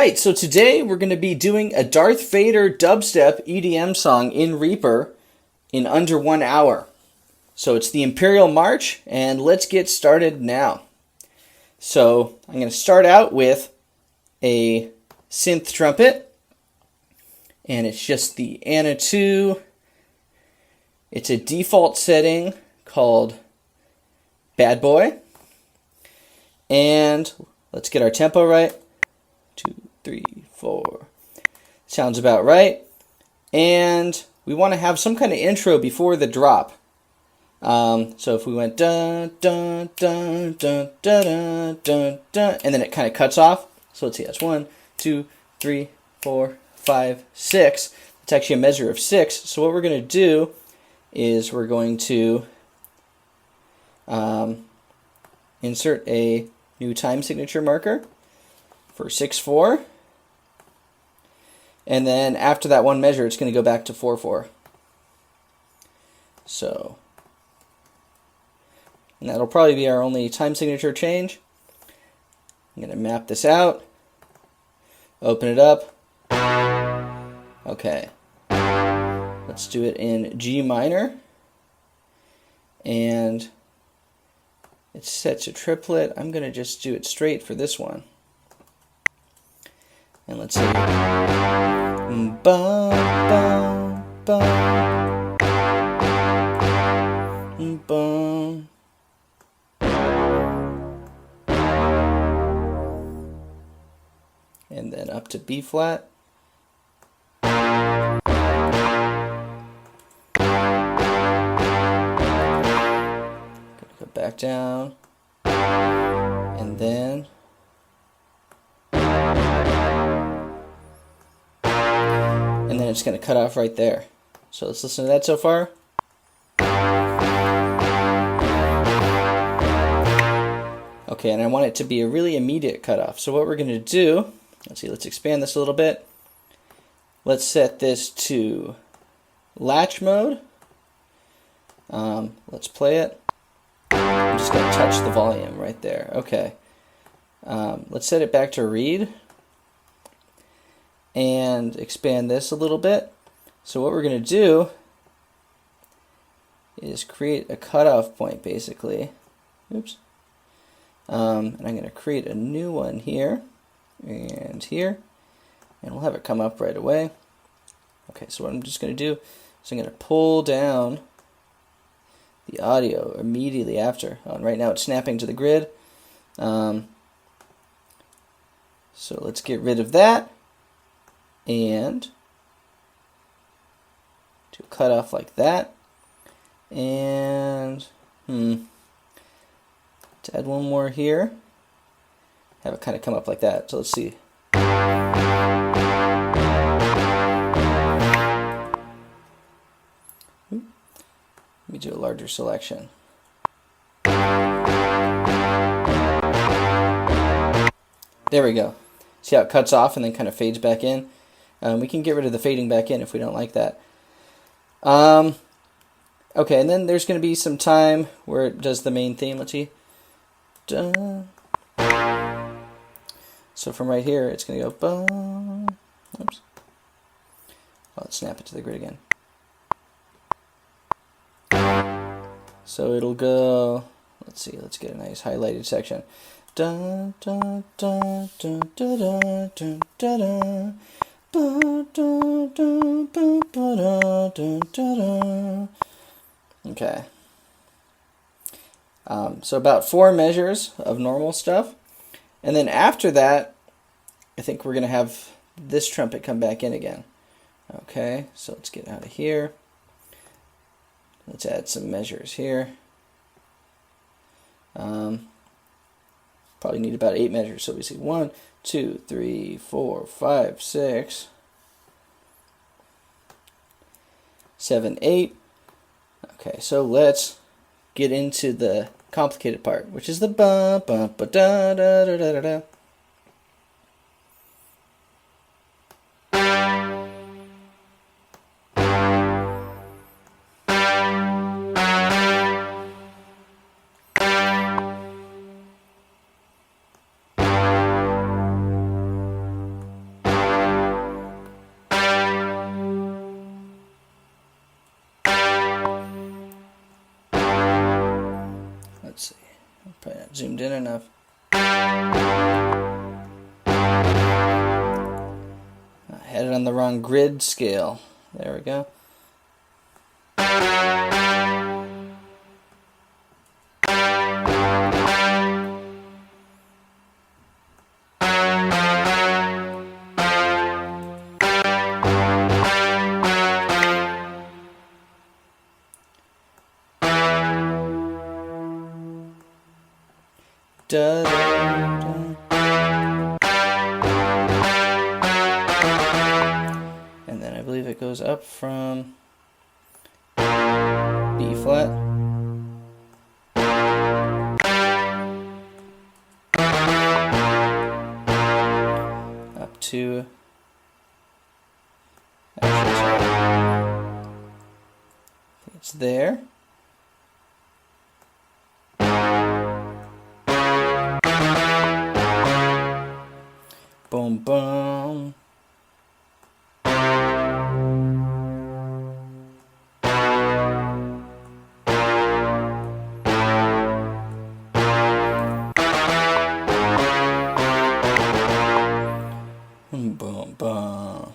right, so today we're going to be doing a Darth Vader dubstep EDM song in Reaper in under 1 hour. So it's the Imperial March, and let's get started now. So I'm going to start out with a synth trumpet, and it's just the Anna 2. It's a default setting called Bad Boy. And let's get our tempo right. 2, 3, 4. Sounds about right. And we want to have some kind of intro before the drop. So if we went dun dun dun dun dun dun dun, and then it kind of cuts off. So let's see, that's 1, 2, 3, 4, 5, 6. It's actually a measure of 6. So what we're going to do is we're going to insert a new time signature marker for 6/4, and then after that one measure it's going to go back to 4/4. So, and that'll probably be our only time signature change. I'm going to map this out, open it up. Okay, let's do it in G minor, and it's set to triplet. I'm going to just do it straight for this one. And let's see. Ba, ba, ba, ba. And then up to B flat. Go back down. And then it's going to cut off right there. So let's listen to that so far. Okay, and I want it to be a really immediate cutoff. So what we're going to do, let's expand this a little bit. Let's set this to latch mode. Let's play it. I'm just going to touch the volume right there. Okay. Let's set it back to read and expand this a little bit. So what we're going to do is create a cutoff point, basically. Oops. And I'm going to create a new one here and here, and we'll have it come up right away. Okay, so what I'm just going to do is I'm going to pull down the audio immediately after. Right now it's snapping to the grid. So let's get rid of that and to cut off like that. And to add one more here, have it kind of come up like that. So let's see. Let me do a larger selection. There we go. See how it cuts off and then kind of fades back in? We can get rid of the fading back in if we don't like that. Okay, and then there's going to be some time where it does the main theme. Let's see. So from right here, it's going to go. Oops. Oh, let's snap it to the grid again. So it'll go. Let's see. Let's get a nice highlighted section. Dun, dun, dun, dun, dun, dun, dun, dun, dun. Okay. So about 4 measures of normal stuff. And then after that, I think we're going to have this trumpet come back in again. Okay, so let's get out of here. Let's add some measures here. Probably need about 8 measures. So we see 1, 2, 3, 4, 5, 6, 7, 8. Okay, so let's get into the complicated part, which is the ba ba ba da da da da da. Not zoomed in enough. I had it on the wrong grid scale. There we go. Da, da, da. And then I believe it goes up from B flat up to actually, sorry, I think it's there. Boom, boom. Boom, boom.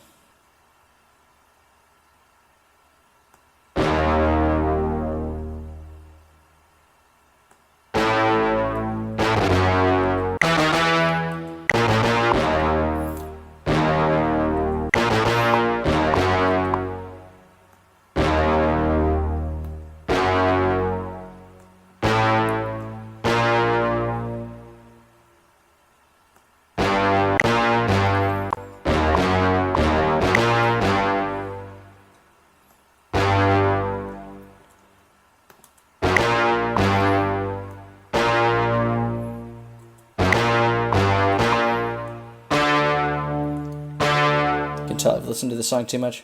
Tell I've listened to the song too much.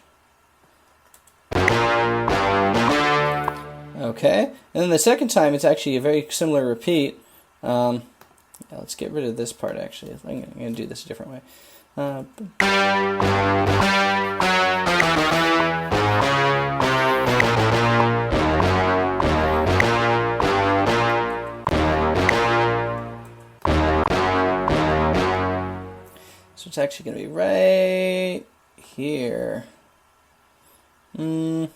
Okay, and then the second time it's actually a very similar repeat. Yeah, let's get rid of this part actually. I'm going to do this a different way. So it's actually going to be right here. I'll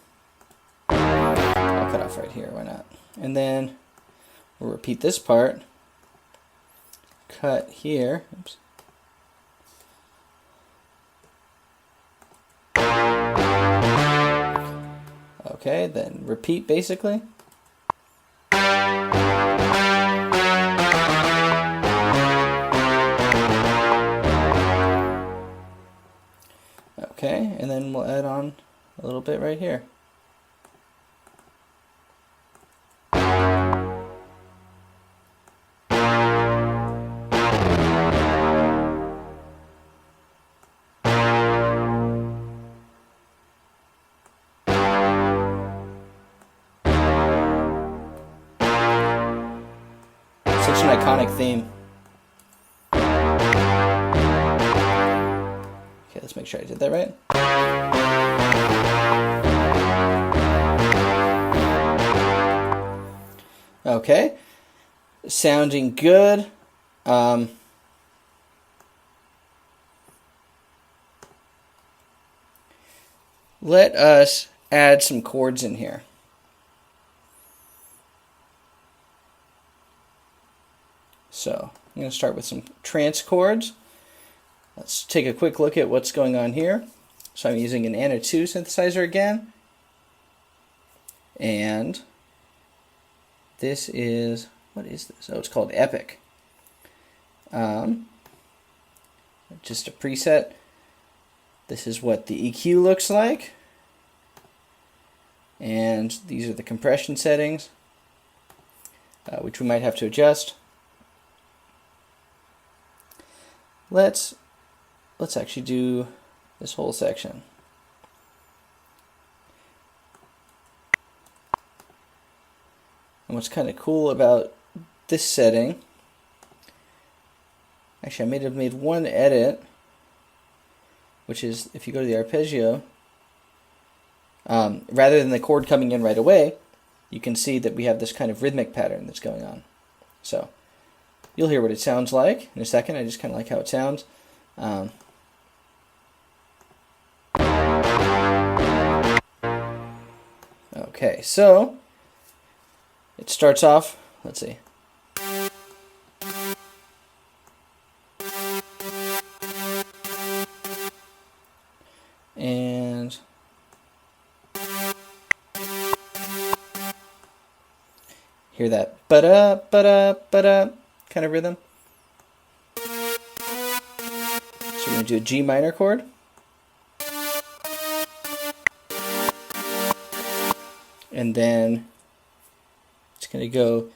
cut off right here, why not? And then we'll repeat this part. Cut here. Oops. Okay, then repeat basically. Okay, and then we'll add on a little bit right here. Such an iconic theme. Okay, let's make sure I did that right. Okay, sounding good. Let us add some chords in here. So I'm going to start with some trance chords. Let's take a quick look at what's going on here. So I'm using an Anna 2 synthesizer again. And this is, what is this? Oh, it's called Epic. Just a preset. This is what the EQ looks like. And these are the compression settings, which we might have to adjust. Let's actually do this whole section. And what's kind of cool about this setting, actually I may have made one edit, which is if you go to the arpeggio, rather than the chord coming in right away, you can see that we have this kind of rhythmic pattern that's going on. So You'll hear what it sounds like in a second. I just kind of like how it sounds. Okay, so it starts off, let's see. And hear that ba-da, ba-da, ba-da kind of rhythm. So we're going to do a G minor chord. And then it's going to go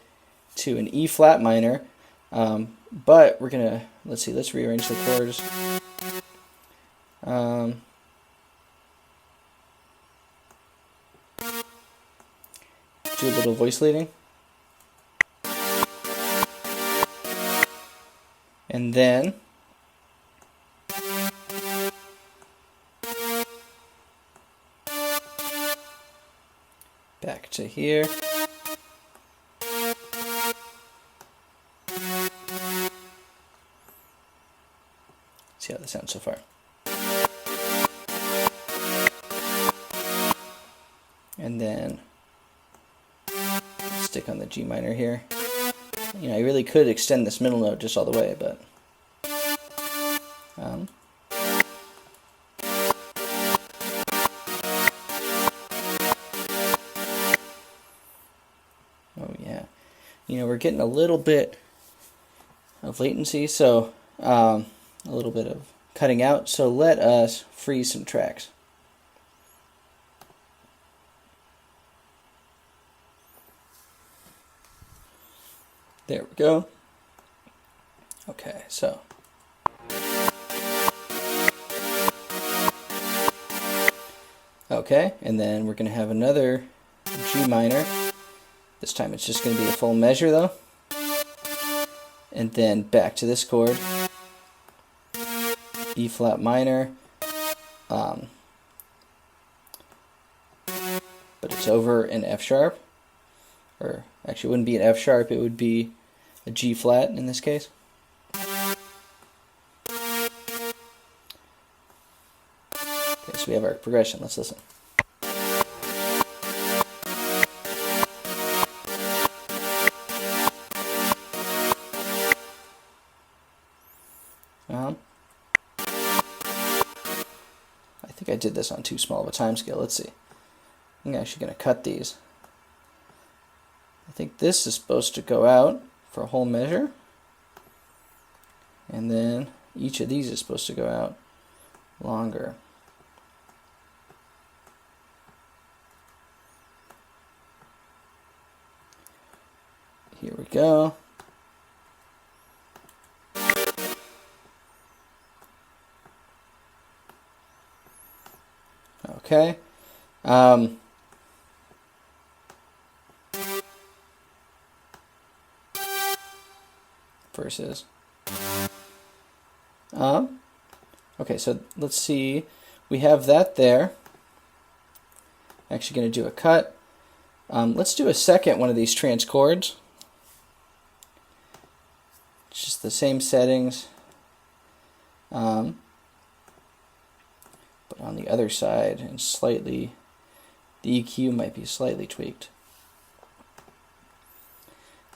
to an E flat minor. But we're going to, let's rearrange the chords. Do a little voice leading. And then back to here. See how that sounds so far. And then stick on the G minor here. You know, I really could extend this middle note just all the way, but oh yeah, you know, we're getting a little bit of latency, so a little bit of cutting out. So let us freeze some tracks. There we go. Okay, so okay, and then we're going to have another G minor. This time it's just going to be a full measure though. And then back to this chord, E flat minor, but it's over an F sharp, or actually it wouldn't be an F sharp, it would be a G flat in this case. Okay, so we have our progression. Let's listen. I think I did this on too small of a time scale. Let's see. I'm actually going to cut these. I think this is supposed to go out for a whole measure, and then each of these is supposed to go out longer. Here we go. Okay. Versus. Okay, so let's see. We have that there. Actually going to do a cut. Let's do a second one of these Trance Chords. It's just the same settings. But on the other side, and slightly, the EQ might be slightly tweaked.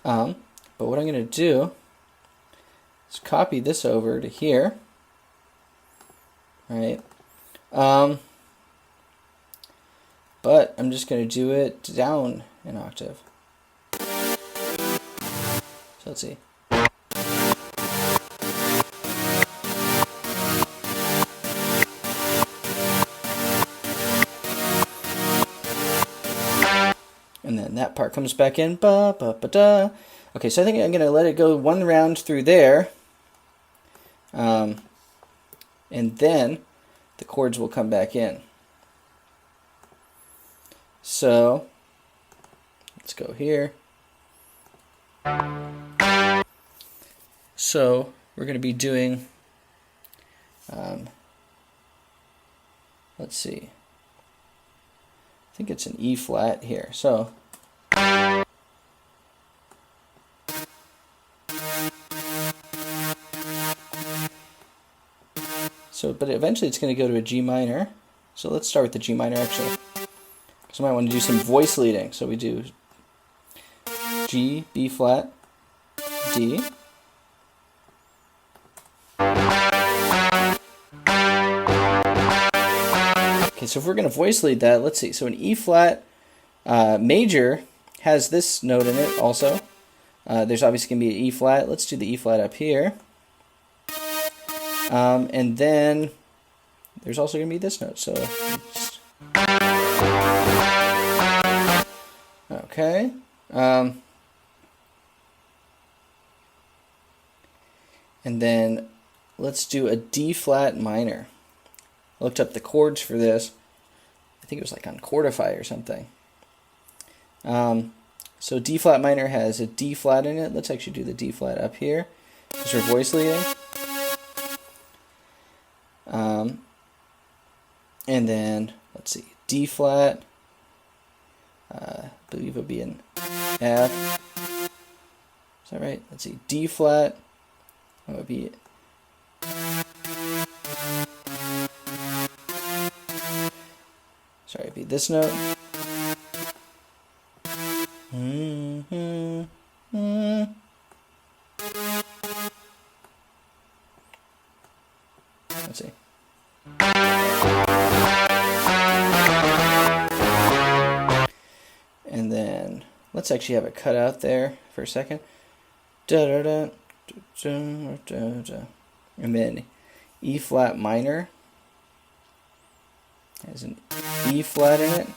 But what I'm going to do is copy this over to here, right? But I'm just going to do it down an octave. So let's see. And then that part comes back in. Ba, ba, ba, da. Okay, so I think I'm going to let it go one round through there. And then the chords will come back in. So let's go here. So we're going to be doing, let's see, I think it's an E flat here. So but eventually it's going to go to a G minor. So let's start with the G minor actually. So I might want to do some voice leading. So we do G, B flat, D. Okay, so if we're going to voice lead that, let's see. So an E flat major has this note in it also. There's obviously going to be an E flat. Let's do the E flat up here. And then there's also going to be this note. So okay. And then let's do a D flat minor. I looked up the chords for this. I think it was like on Chordify or something. So D flat minor has a D flat in it. Let's actually do the D flat up here because we're voice leading. And then let's see, D flat. I believe it would be an F. Is that right? Let's see, D flat. That would be. Sorry, it'd be this note. Let's see. And then let's actually have it cut out there for a second. Da da da da da da. And then E flat minor has an E flat in it,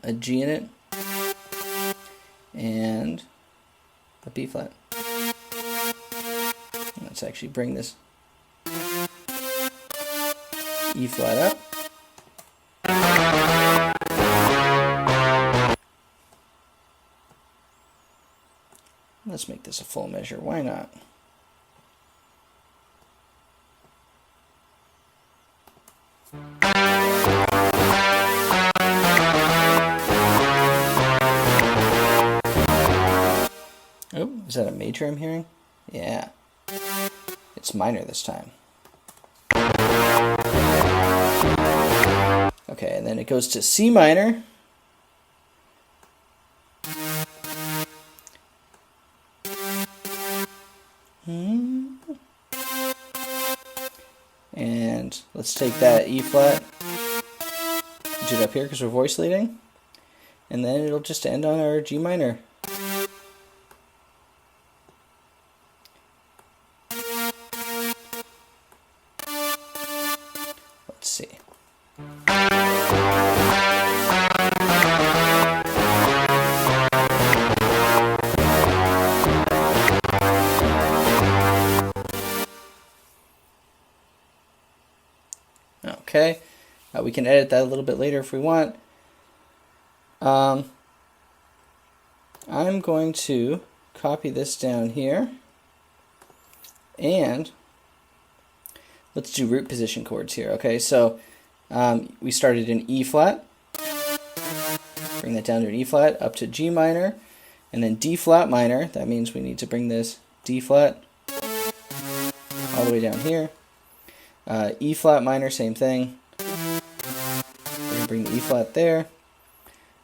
a G in it, and a B flat. Let's actually bring this E flat up. Let's make this a full measure. Why not? Oh, is that a major I'm hearing? Yeah. It's minor this time. Okay, and then it goes to C minor. And let's take that E flat, put it up here because we're voice leading, and then it'll just end on our G minor. Let's see. Okay, we can edit that a little bit later if we want. I'm going to copy this down here, and let's do root position chords here. Okay, so we started in E flat, bring that down to an E flat, up to G minor, and then D flat minor. That means we need to bring this D flat all the way down here. E flat minor, same thing. We're going to bring the E flat there.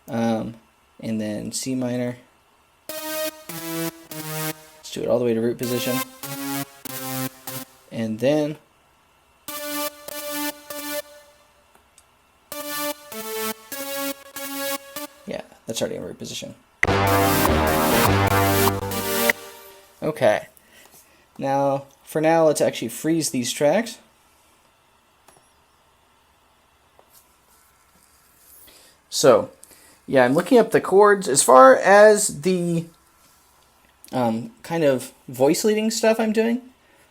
And then C minor. Let's do it all the way to root position. And then yeah, that's already in root position. Okay. Now, for now, let's actually freeze these tracks. So, yeah, I'm looking up the chords. As far as the kind of voice leading stuff I'm doing,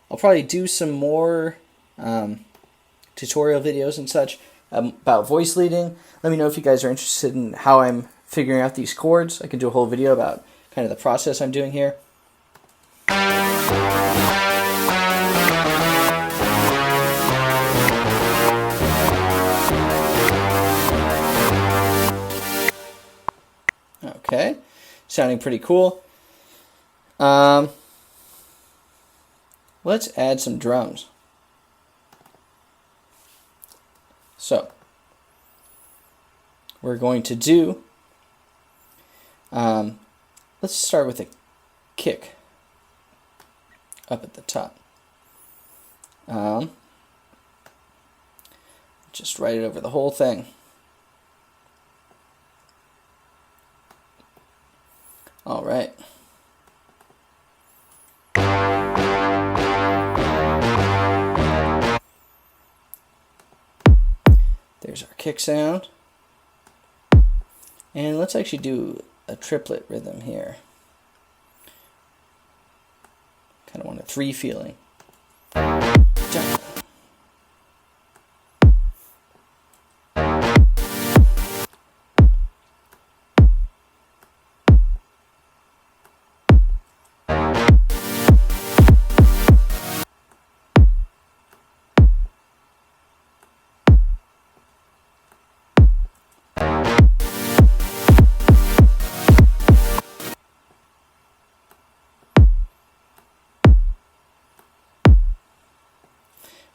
I'll probably do some more tutorial videos and such about voice leading. Let me know if you guys are interested in how I'm figuring out these chords. I can do a whole video about kind of the process I'm doing here. Okay, sounding pretty cool. Let's add some drums. So we're going to do, let's start with a kick up at the top. Just write it over the whole thing. All right. There's our kick sound. And let's actually do a triplet rhythm here. Kind of want a 3 feeling.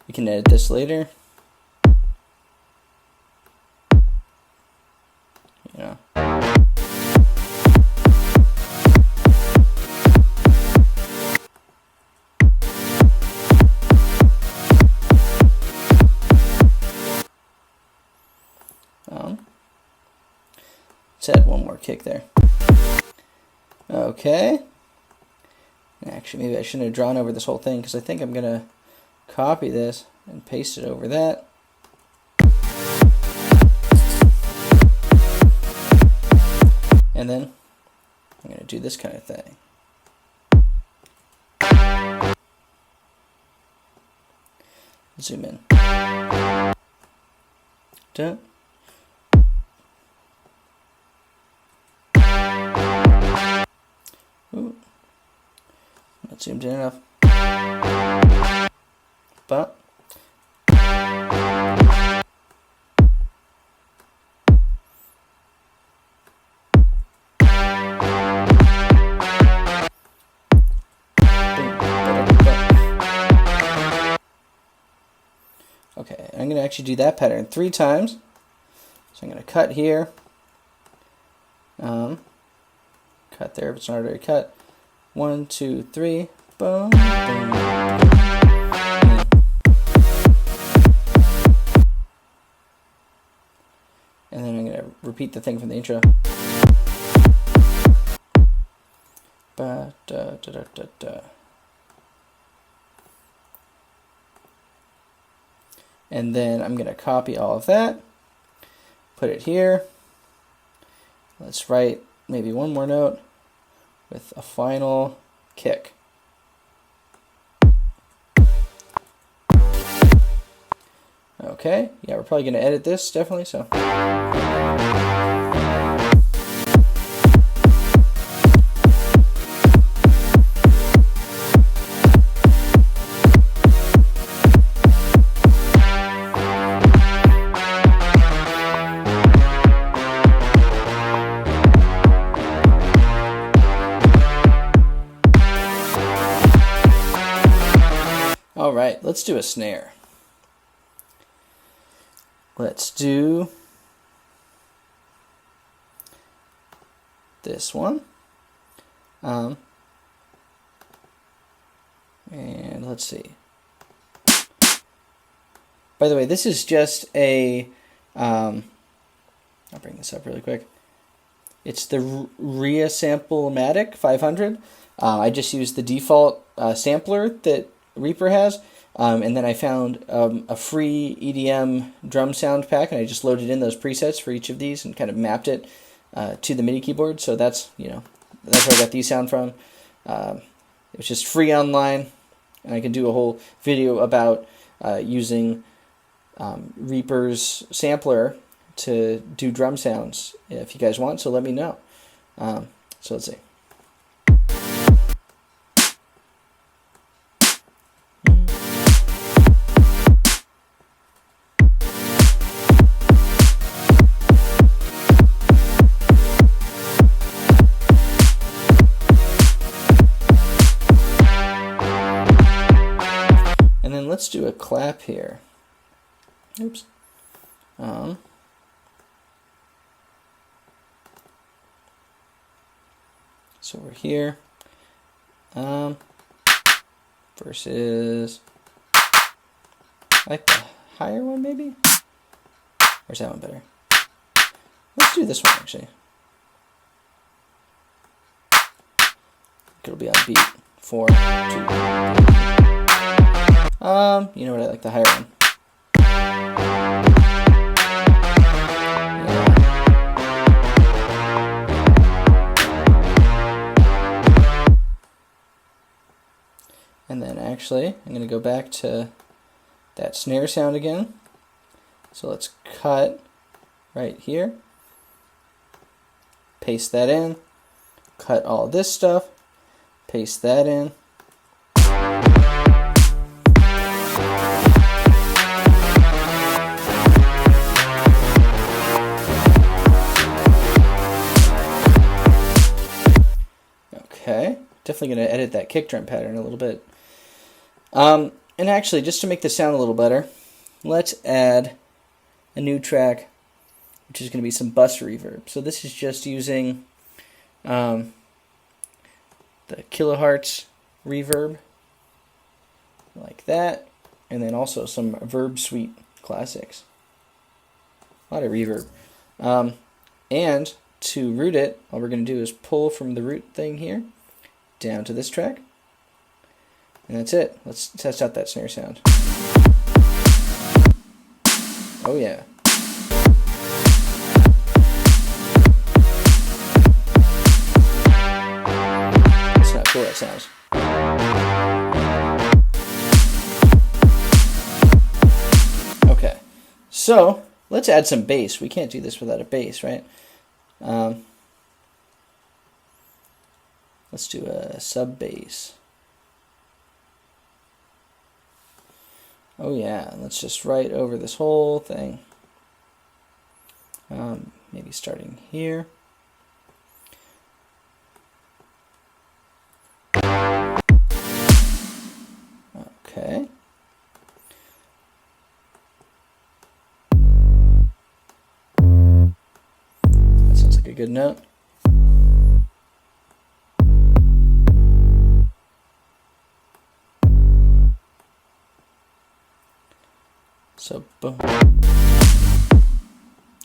We can edit this later. Yeah. Let's add one more kick there. Okay. Actually, maybe I shouldn't have drawn over this whole thing because I think I'm going to copy this and paste it over that. And then I'm going to do this kind of thing. Zoom in. Dun. Ooh. Not zoomed in enough. But okay, I'm going to actually do that pattern 3 times. So I'm going to cut here. Cut there if it's not already cut. 1, 2, 3. Boom, boom, boom. And then I'm going to repeat the thing from the intro. Ba, da, da, da, da, da. And then I'm going to copy all of that, put it here. Let's write maybe one more note with a final kick. Okay, yeah, we're probably going to edit this, definitely, so. All right, let's do a snare. Let's do this one. And let's see. By the way, this is just a, I'll bring this up really quick. It's the Sample-O-Matic 500. I just used the default sampler that Reaper has. And then I found a free EDM drum sound pack, and I just loaded in those presets for each of these and kind of mapped it to the MIDI keyboard. So that's, that's where I got these sound from. It was just free online, and I can do a whole video about using Reaper's sampler to do drum sounds if you guys want, so let me know. So let's see. Let's do a clap here. Oops. So we're here. Versus, I like the higher one maybe? Or is that one better? Let's do this one actually. It'll be on beat. 4, 2, 3. You know what? I like the higher one. And then actually, I'm going to go back to that snare sound again. So let's cut right here. Paste that in. Cut all this stuff. Paste that in. Okay, definitely going to edit that kick drum pattern a little bit. And actually, just to make this sound a little better, let's add a new track, which is going to be some bus reverb. So this is just using the kilohertz reverb, like that, and then also some Verb Suite classics. A lot of reverb. And to root it, all we're going to do is pull from the root thing here down to this track. And that's it. Let's test out that snare sound. Oh yeah. That's not cool, that sounds. Okay. So, let's add some bass. We can't do this without a bass, right? Let's do a sub bass. Oh yeah, let's just write over this whole thing. Maybe starting here. Okay. That sounds like a good note. So, boom.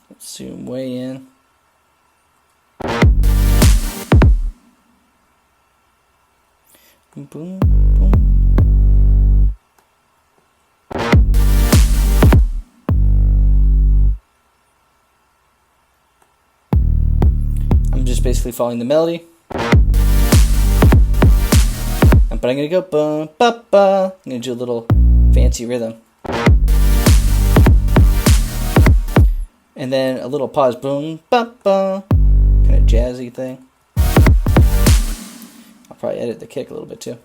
Let's zoom way in. Boom, boom, boom. I'm just basically following the melody. But I'm going to go ba ba ba. I'm going to do a little fancy rhythm. And then a little pause, boom, ba, ba, kind of jazzy thing. I'll probably edit the kick a little bit too.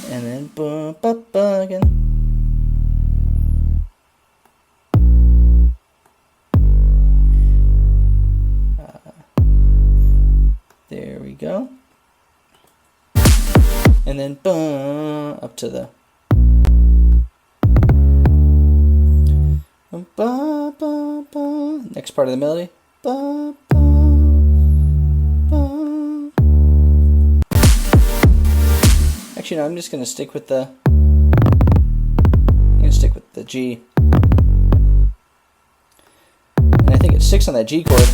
And then ba, ba, ba again. There we go. And then ba, up to the ba, ba, ba. Next part of the melody. Ba, ba, ba. Actually, no, I'm just going to stick with the G. And I think it sticks on that G chord.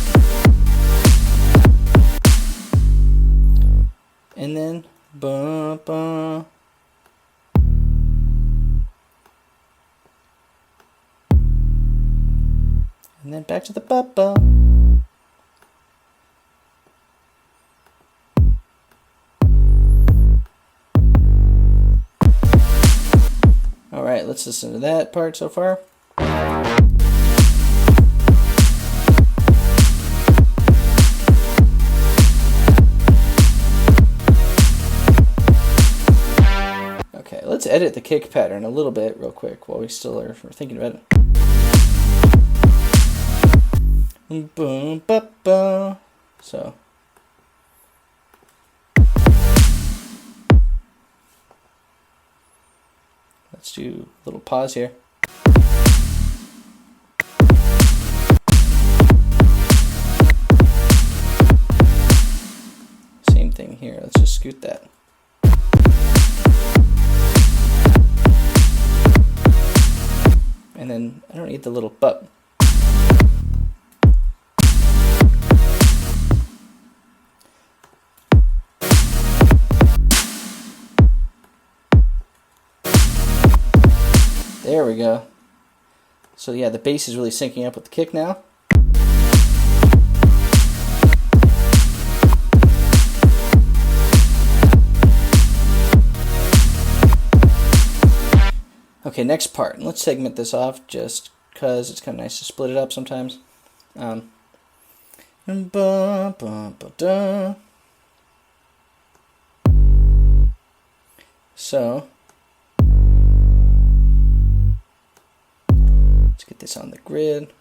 And then ba, ba. And then back to the ba-ba. Alright, let's listen to that part so far. Okay, let's edit the kick pattern a little bit real quick while we still are thinking about it. Boom, ba, ba. So let's do a little pause here. Same thing here. Let's just scoot that. And then I don't need the little but. There we go. So yeah, the bass is really syncing up with the kick now. Okay, next part. Let's segment this off just because it's kind of nice to split it up sometimes. So let's get this on the grid.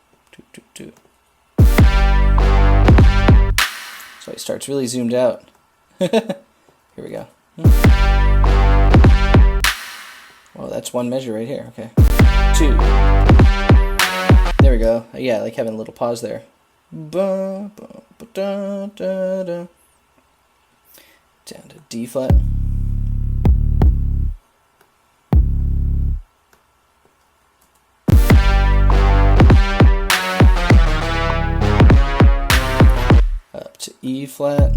So it starts really zoomed out. Here we go. Well, that's one measure right here. Okay. 2. There we go. Yeah, I like having a little pause there. Down to D flat. Up to E flat.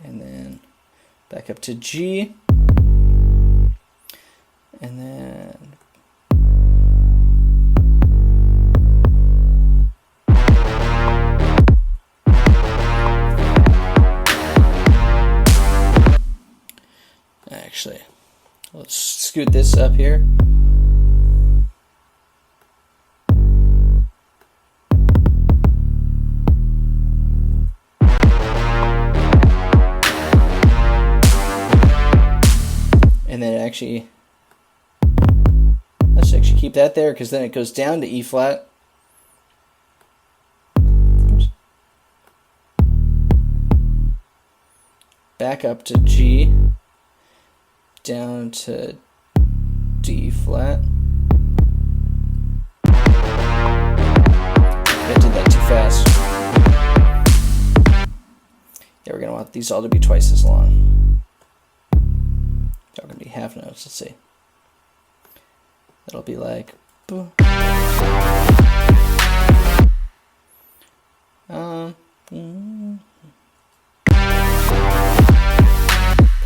And then back up to G, and then actually, let's scoot this up here. And then actually, let's actually keep that there because then it goes down to E flat. Oops. Back up to G, down to D flat. I did that too fast. Yeah, we're going to want these all to be twice as long. They're going to be half notes. Let's see. It'll be like. Kind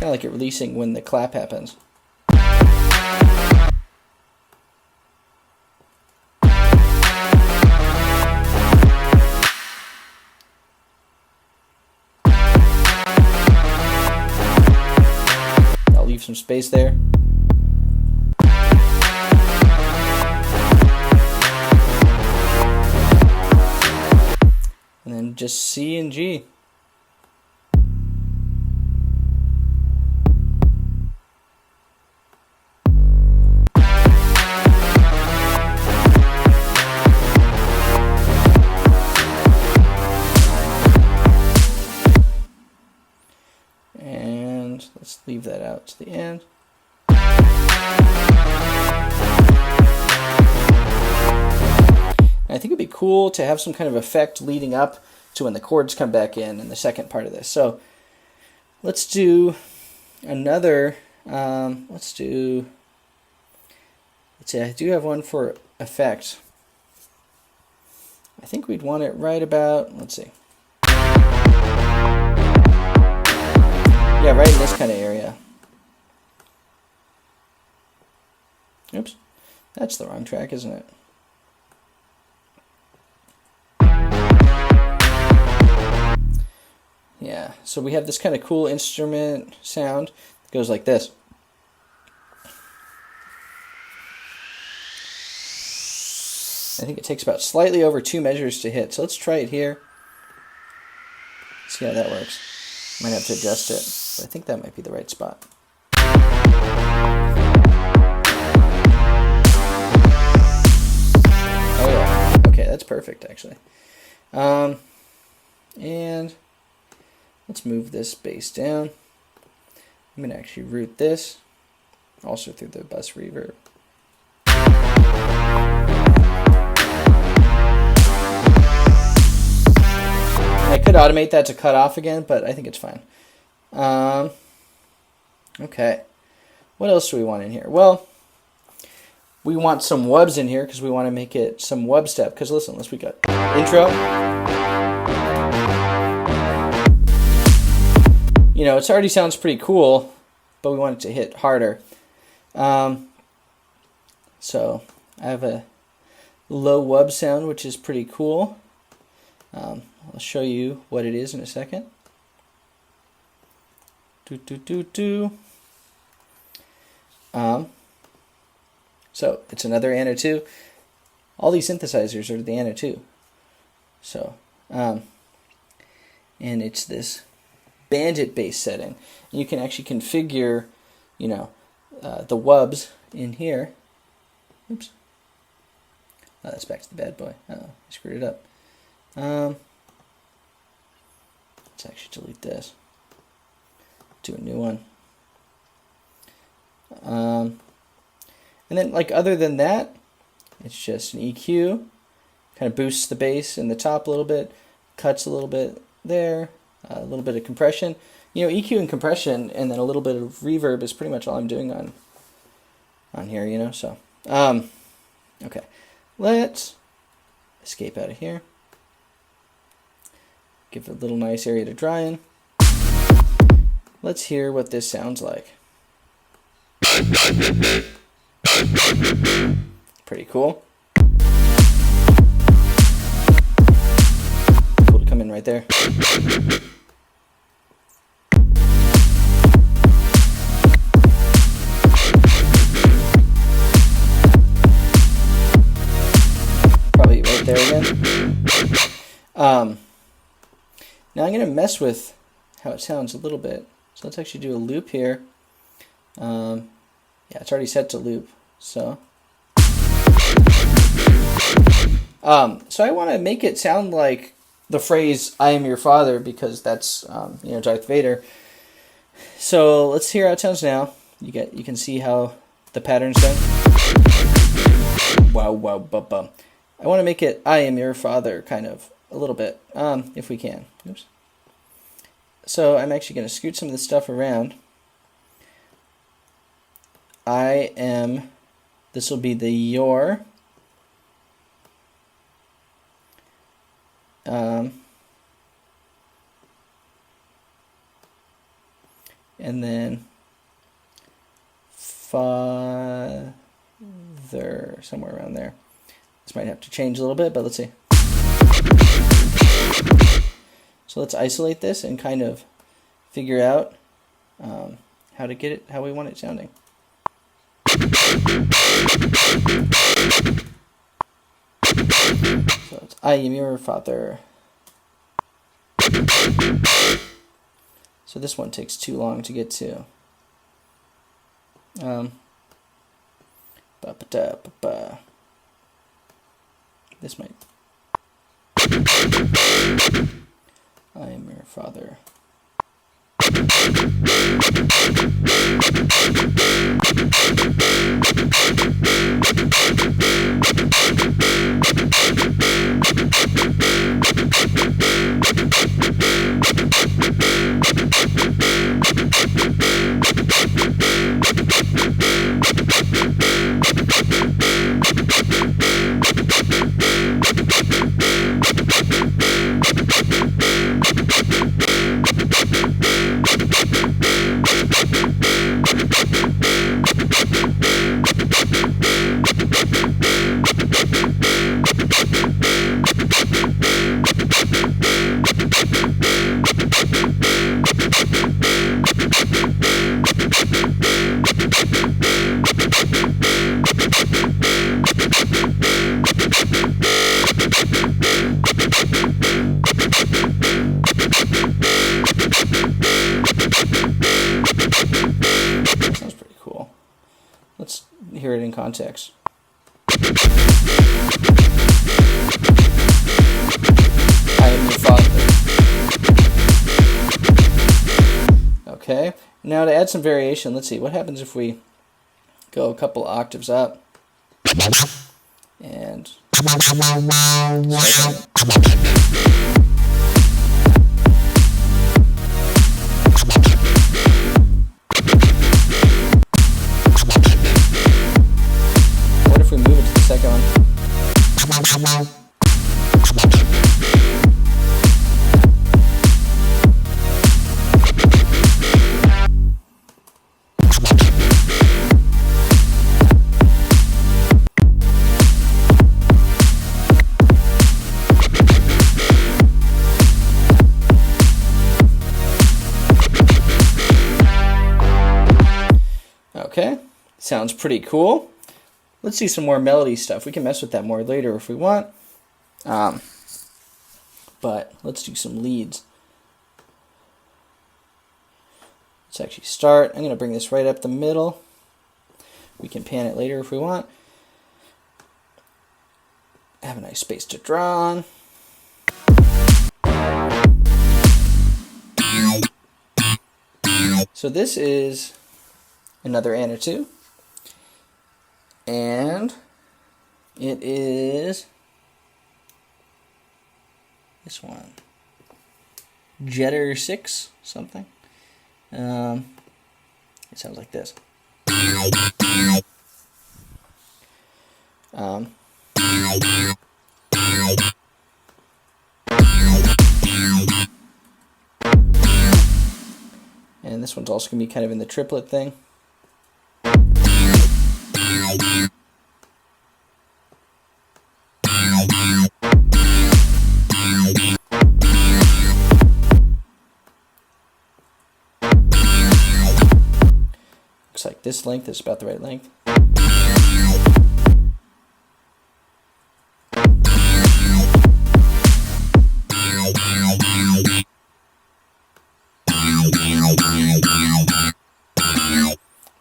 of like it releasing when the clap happens. Leave some space there. And then just C and G. And let's leave that out to the end. And I think it'd be cool to have some kind of effect leading up to when the chords come back in the second part of this. So let's do another, let's see, I do have one for effect. I think we'd want it right about, let's see. Yeah, right in this kind of area. Oops, that's the wrong track, isn't it? Yeah, so we have this kind of cool instrument sound that goes like this. I think it takes about slightly over 2 measures to hit, so let's try it here. See how that works. Might have to adjust it, but I think that might be the right spot. Oh yeah, okay, that's perfect actually. And Let's move this bass down. I'm going to actually route this, also through the bus reverb. I could automate that to cut off again, but I think it's fine. Okay. What else do we want in here? Well, we want some wubs in here because we want to make it some wub step. Because listen, we got intro. You know, it already sounds pretty cool, but we want it to hit harder. So I have a low wub sound, which is pretty cool. I'll show you what it is in a second. So it's another Ana 2. All these synthesizers are the Ana 2. So, and it's this bandit bass setting. And you can actually configure, you know, the wubs in here. Oops. Oh, that's back to the bad boy. Uh-oh, I screwed it up. Let's actually delete this. Do a new one. And then, like, other than that, it's just an EQ. Kind of boosts the bass in the top a little bit, cuts a little bit there, a little bit of compression. You know, EQ and compression, and then a little bit of reverb is pretty much all I'm doing on here. You know, so okay, let's escape out of here. Give it a little nice area to dry in. Let's hear what this sounds like. Pretty cool. Cool to come in right there. Probably right there again. Now I'm going to mess with how it sounds a little bit. So let's actually do a loop here. Yeah, it's already set to loop. So I want to make it sound like the phrase "I am your father" because that's you know, Darth Vader. So let's hear how it sounds now. You can see how the pattern's done. Wow, wow, bum, bum. I want to make it "I am your father" kind of a little bit, if we can. Oops. So I'm actually going to scoot some of this stuff around. I am. This will be the your. And then father, somewhere around there. This might have to change a little bit, but let's see. So let's isolate this and kind of figure out how to get it, how we want it sounding. So it's I am your father. So this one takes too long to get to. This might. I am your father. Sounds pretty cool. Let's hear it in context. I am your father. Now to add some variation, let's see, what happens if we go a couple octaves up and what if we move it to the second one? Okay, sounds pretty cool. Let's see some more melody stuff. We can mess with that more later if we want. But let's do some leads. Let's actually start. I'm going to bring this right up the middle. We can pan it later if we want. Have a nice space to draw on. So this is another and or two, and it is this one, Jetter 6 something. It sounds like this. And this one's also going to be kind of in the triplet thing. Looks like this length is about the right length.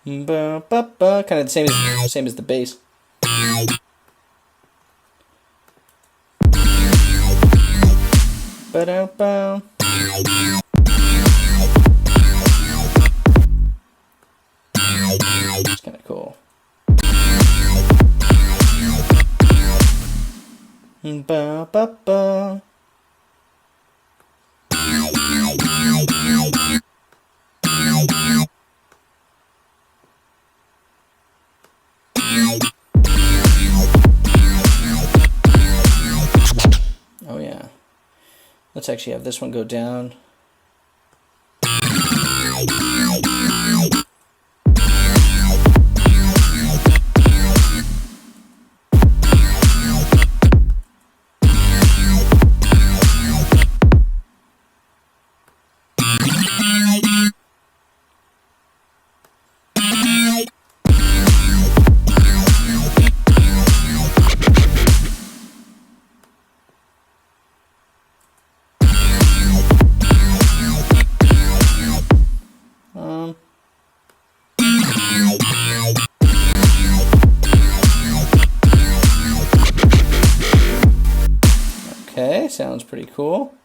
Ba, ba, ba. Kind of the same as the bass. Ba, da, ba. It's kind of cool. Ba, ba, ba. Oh yeah. Let's actually have this one go down. Okay, sounds pretty cool.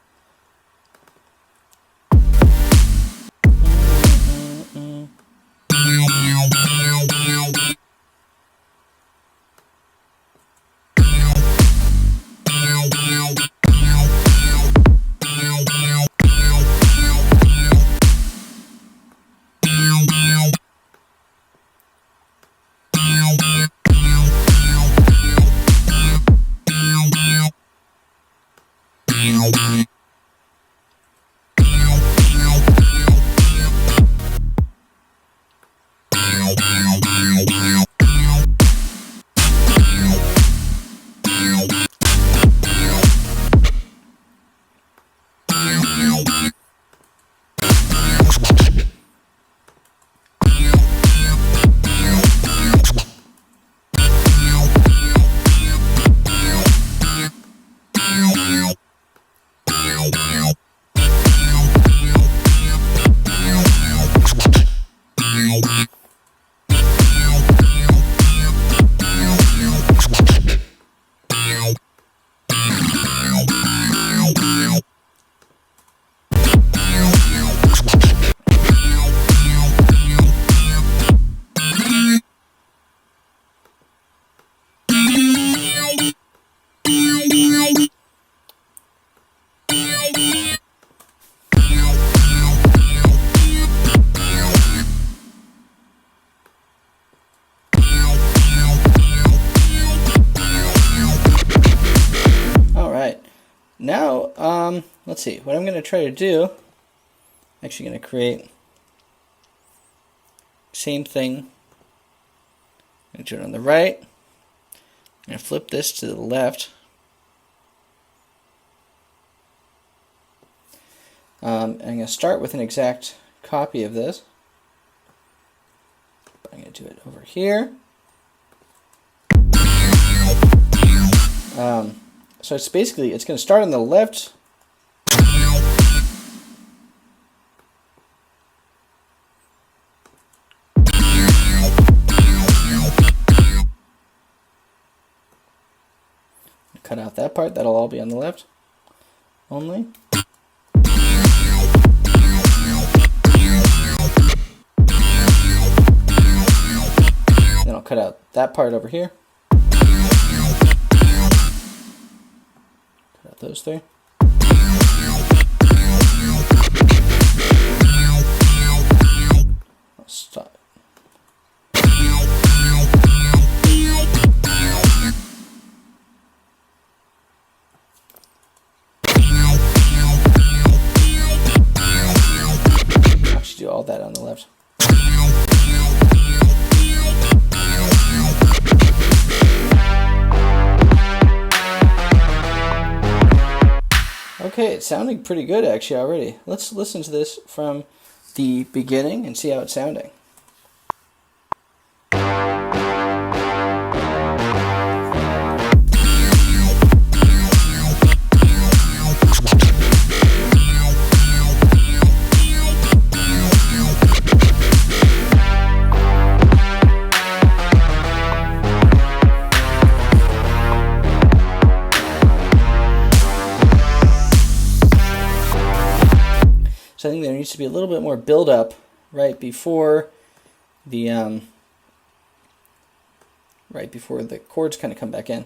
let's see, what I'm going to try to do, I'm actually going to create same thing. I'm going to do it on the right. I'm going to flip this to the left. I'm going to start with an exact copy of this. I'm going to do it over here. So it's basically, it's going to start on the left. Cut out that part, that'll all be on the left only. Then I'll cut out that part over here. Cut out those three. I'll stop. Do all that on the left. Okay, it's sounding pretty good actually already. Let's listen to this from the beginning and see how it's sounding. So I think there needs to be a little bit more build up right before the chords kind of come back in.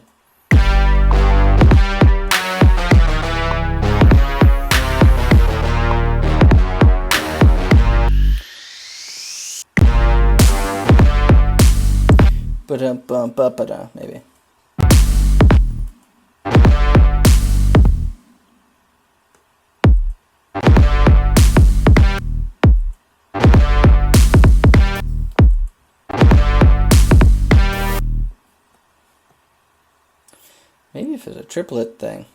Ba-dum-bum-ba-ba-da, maybe. Maybe if it's a triplet thing.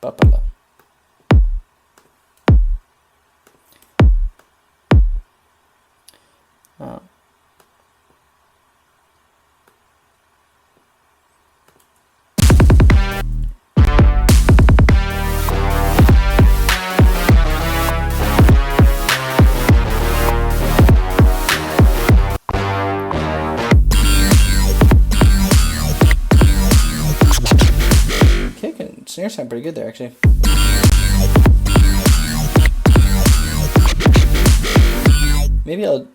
Ba-ba-da. Snare sound pretty good there, actually. Maybe I'll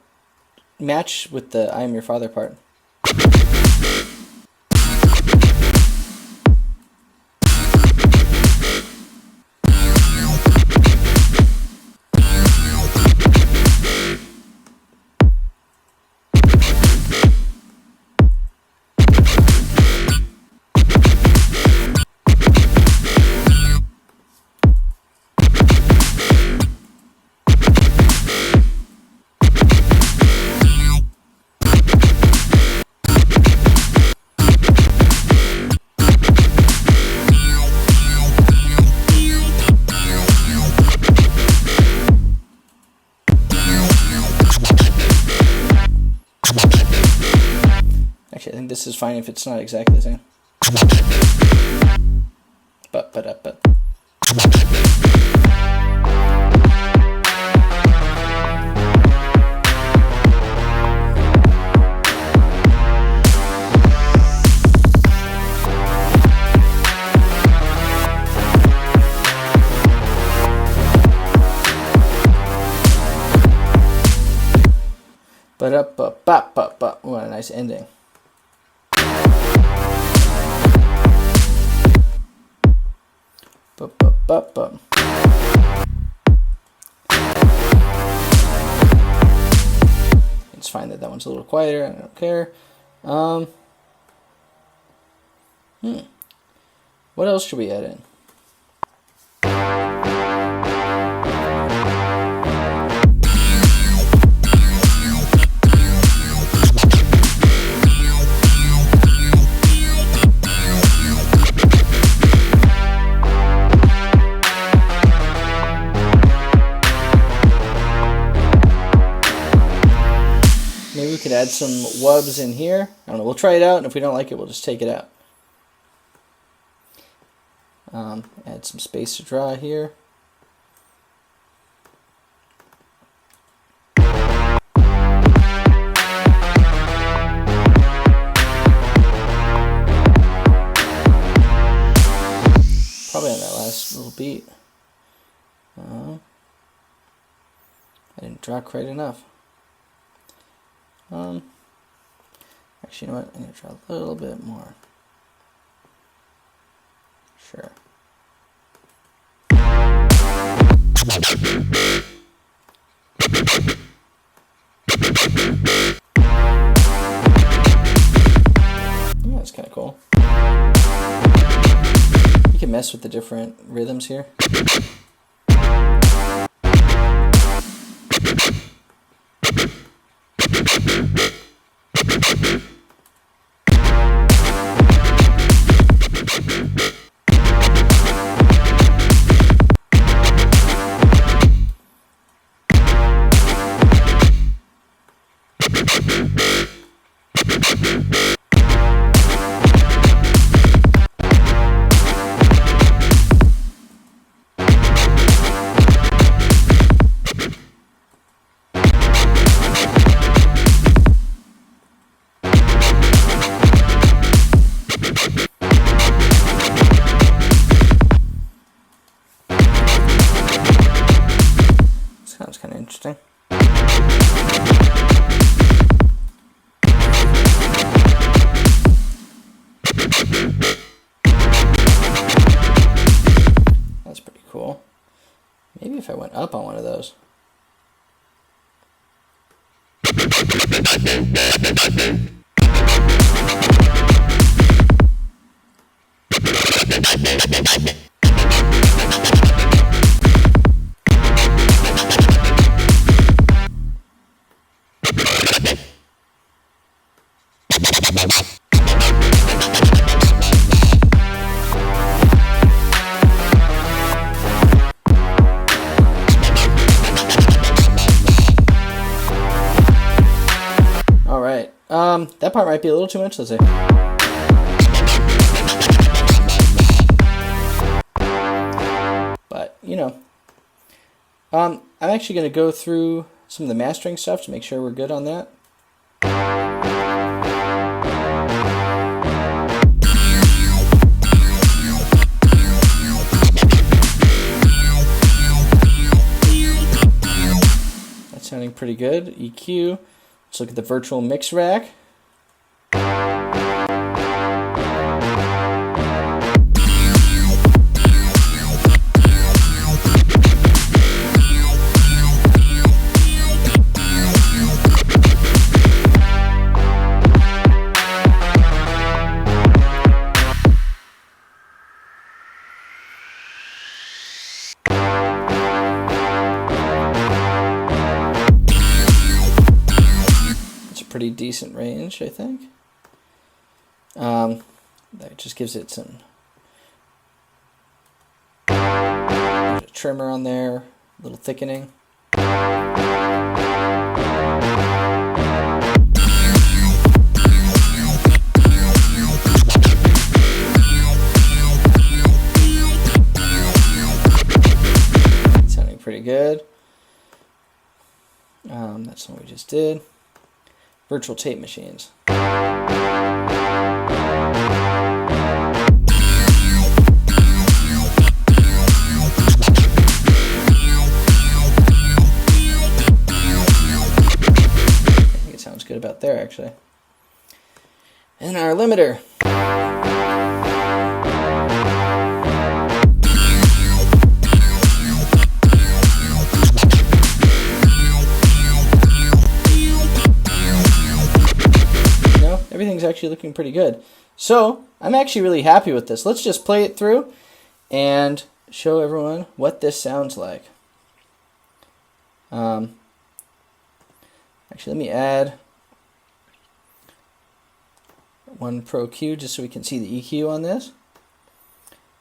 match with the I Am Your Father part. Actually, I think this is fine if it's not exactly the same. But. What a nice ending. It's fine that one's a little quieter. I don't care. What else should we add in? Maybe we could add some wubs in here. I don't know. We'll try it out, and if we don't like it, we'll just take it out. Add some space to draw here. Probably on that last little beat. I didn't draw quite enough. Actually, you know what? I'm going to draw a little bit more. Sure. Yeah, that's kind of cool. You can mess with the different rhythms here. Sounds kind of interesting. That's pretty cool. Maybe if I went up on one of those. That part might be a little too much, let's see. But, you know. I'm actually going to go through some of the mastering stuff to make sure we're good on that. That's sounding pretty good. EQ. Let's look at the virtual mix rack. Pretty decent range, I think. That just gives it some. There's a trimmer on there, a little thickening. Sounding pretty good. That's what we just did. Virtual tape machines. I think it sounds good about there, actually. And our limiter. Everything's actually looking pretty good. So I'm actually really happy with this. Let's just play it through and show everyone what this sounds like. Actually, let me add one Pro Q just so we can see the EQ on this.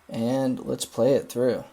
And let's play it through.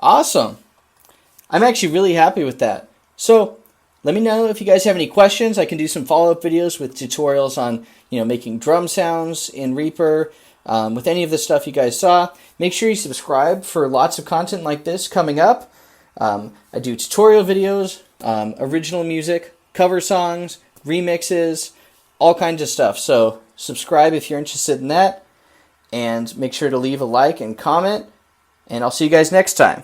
Awesome. I'm actually really happy with that. So let me know if you guys have any questions. I can do some follow-up videos with tutorials on, making drum sounds in Reaper, with any of the stuff you guys saw. Make sure you subscribe for lots of content like this coming up. I do tutorial videos, original music, cover songs, remixes, all kinds of stuff. So subscribe if you're interested in that, and make sure to leave a like and comment, and I'll see you guys next time.